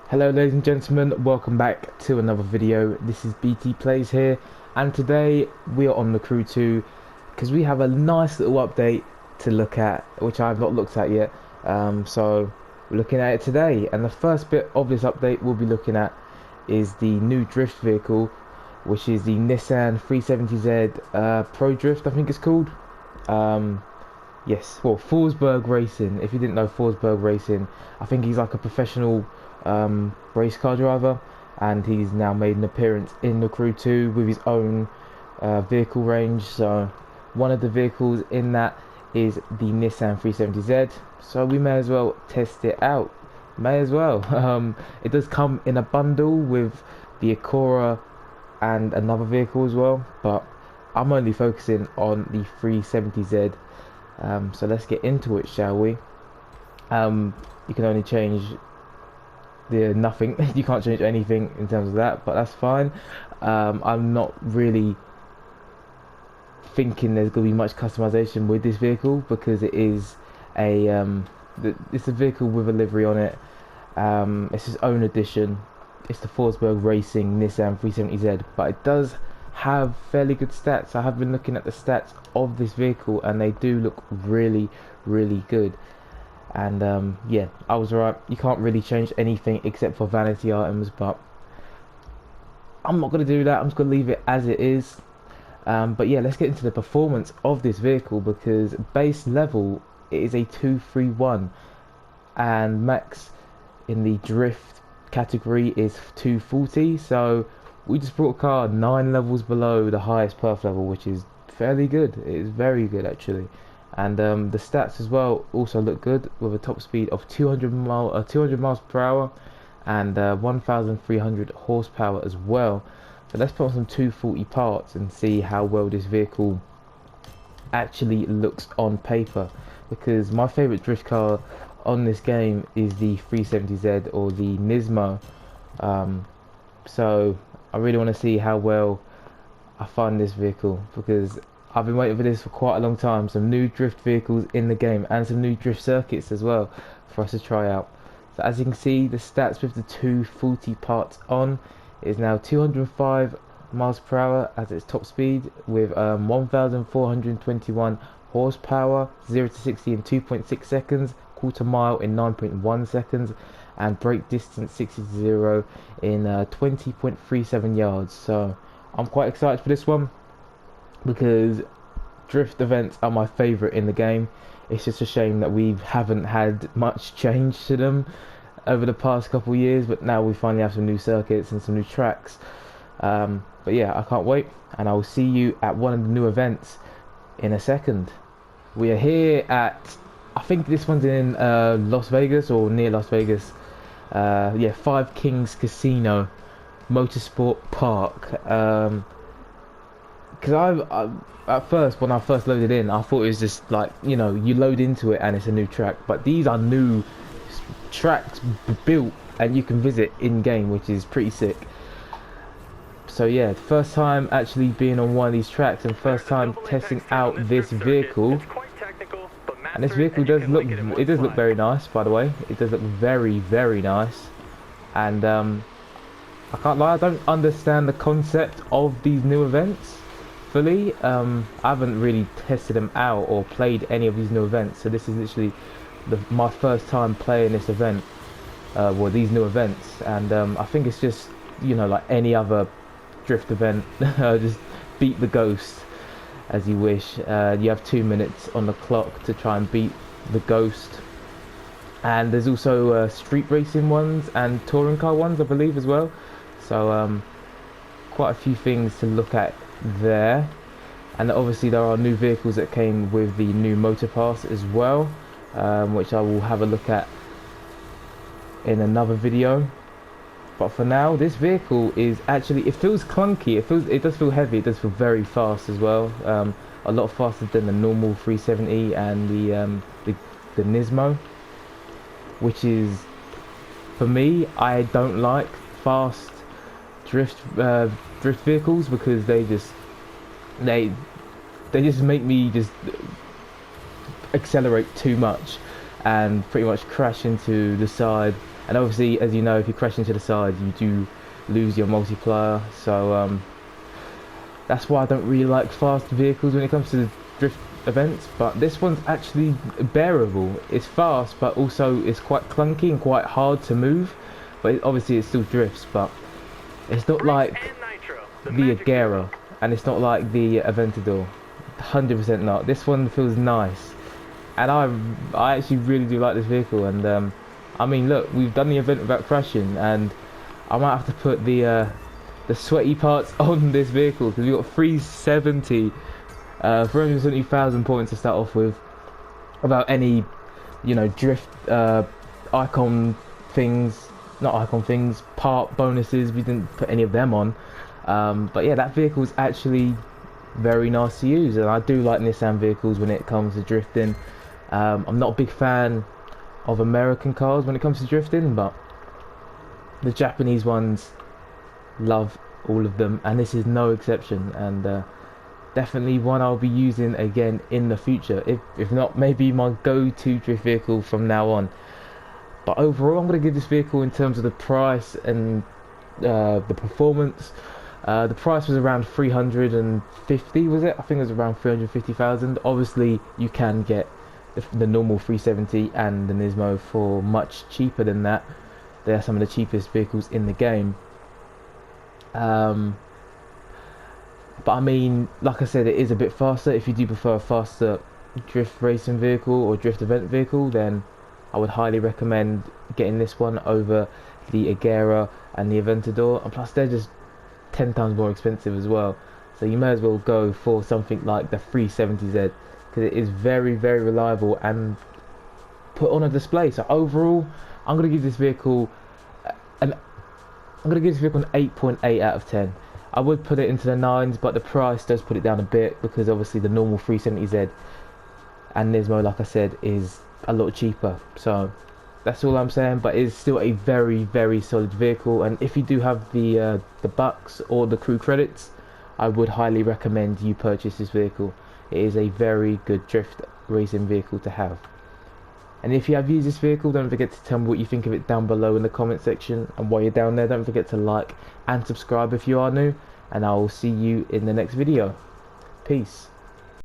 Hello ladies and gentlemen, welcome back to another video. This is BT Plays here, and today we are on the Crew 2 because we have a nice little update to look at, which I have not looked at yet. So we're looking at it today, and the first bit of this update we'll be looking at is the new drift vehicle, which is the Nissan 370Z Pro Drift, I think it's called. Yes, well, Forsberg Racing. If you didn't know Forsberg Racing, I think he's like a professional race car driver, and he's now made an appearance in the Crew 2 with his own vehicle range. So one of the vehicles in that is the Nissan 370Z, so we may as well test it out. May as well. It does come in a bundle with the Acura and another vehicle as well, but I'm only focusing on the 370Z. So let's get into it, shall we? You can only change the nothing. You can't change anything in terms of that, but that's fine. I'm not really thinking there's going to be much customization with this vehicle because it is it's a vehicle with a livery on it. It's his own edition. It's the Forsberg Racing Nissan 370Z, but it does have fairly good stats. I have been looking at the stats of this vehicle and they do look really good. And yeah, I was right, you can't really change anything except for vanity items, but I'm not going to do that. I'm just going to leave it as it is. But yeah, let's get into the performance of this vehicle, because base level it is a 231 and max in the drift category is 240. So we just brought a car 9 levels below the highest perf level, which is fairly good. It is very good actually. And the stats as well also look good, with a top speed of 200 miles per hour and 1,300 horsepower as well. So let's put on some 240 parts and see how well this vehicle actually looks on paper, because my favourite drift car on this game is the 370Z or the Nismo. So I really want to see how well I find this vehicle, because I've been waiting for this for quite a long time. Some new drift vehicles in the game and some new drift circuits as well for us to try out. So as you can see, the stats with the 240 parts on is now 205 miles per hour as its top speed, with 1,421 horsepower, 0 to 60 in 2.6 seconds, quarter mile in 9.1 seconds, and brake distance 60 to 0 in 20.37 yards. So I'm quite excited for this one, because drift events are my favourite in the game. It's just a shame that we haven't had much change to them over the past couple of years, but now we finally have some new circuits and some new tracks. But yeah, I can't wait, and I will see you at one of the new events in a second. We are here at, I think this one's in Las Vegas or near Las Vegas. Yeah, Five Kings Casino Motorsport Park. Because at first, when I first loaded in, I thought it was just like, you know, you load into it and it's a new track, but these are new tracks built and you can visit in game, which is pretty sick. So yeah, first time actually being on one of these tracks and first time testing out this vehicle. And this vehicle does look very nice, by the way. It does look very nice. And I can't lie, I don't understand the concept of these new events fully. I haven't really tested them out or played any of these new events, so this is literally my first time playing this event, well, these new events. And I think it's just, you know, like any other drift event. Just beat the ghost as you wish. You have 2 minutes on the clock to try and beat the ghost, and there's also street racing ones and touring car ones, I believe, as well. So quite a few things to look at there. And obviously there are new vehicles that came with the new motor pass as well, which I will have a look at in another video. But for now, this vehicle is actually, it feels clunky, it does feel heavy, it does feel very fast as well. A lot faster than the normal 370 and the Nismo, which is, for me, I don't like fast drift vehicles, because they just make me just accelerate too much and pretty much crash into the side And obviously, as you know, if you crash into the side, you do lose your multiplier. So that's why I don't really like fast vehicles when it comes to the drift events. But this one's actually bearable. It's fast, but also it's quite clunky and quite hard to move. But obviously, it still drifts. But it's not like the Agera, and it's not like the Aventador. 100% not. This one feels nice, and I actually really do like this vehicle. And I mean, look, we've done the event without crashing, and I might have to put the sweaty parts on this vehicle because we've got 370,000 points to start off with, without any, you know, drift icon things, not icon things, part bonuses. We didn't put any of them on. But yeah, that vehicle is actually very nice to use, and I do like Nissan vehicles when it comes to drifting. I'm not a big fan of American cars when it comes to drifting, but the Japanese ones, love all of them, and this is no exception. And definitely one I'll be using again in the future, if not maybe my go-to drift vehicle from now on. But overall, I'm going to give this vehicle, in terms of the price and the performance, the price was around 350, was it? I think it was around 350,000. Obviously, you can get the normal 370 and the Nismo for much cheaper than that. They are some of the cheapest vehicles in the game. But I mean, like I said, it is a bit faster. If you do prefer a faster drift racing vehicle or drift event vehicle, then I would highly recommend getting this one over the Agera and the Aventador. And plus, they're just 10 times more expensive as well. So you may as well go for something like the 370Z, because it is very, very reliable and put on a display. So overall, I'm going to give this vehicle an 8.8 out of 10. I would put it into the 9s, but the price does put it down a bit, because obviously the normal 370Z and Nismo, like I said, is a lot cheaper. So that's all I'm saying, but it's still a very, very solid vehicle. And if you do have the bucks or the crew credits, I would highly recommend you purchase this vehicle. It is a very good drift racing vehicle to have. And if you have used this vehicle, don't forget to tell me what you think of it down below in the comment section. And while you're down there, don't forget to like and subscribe if you are new, and I will see you in the next video. Peace.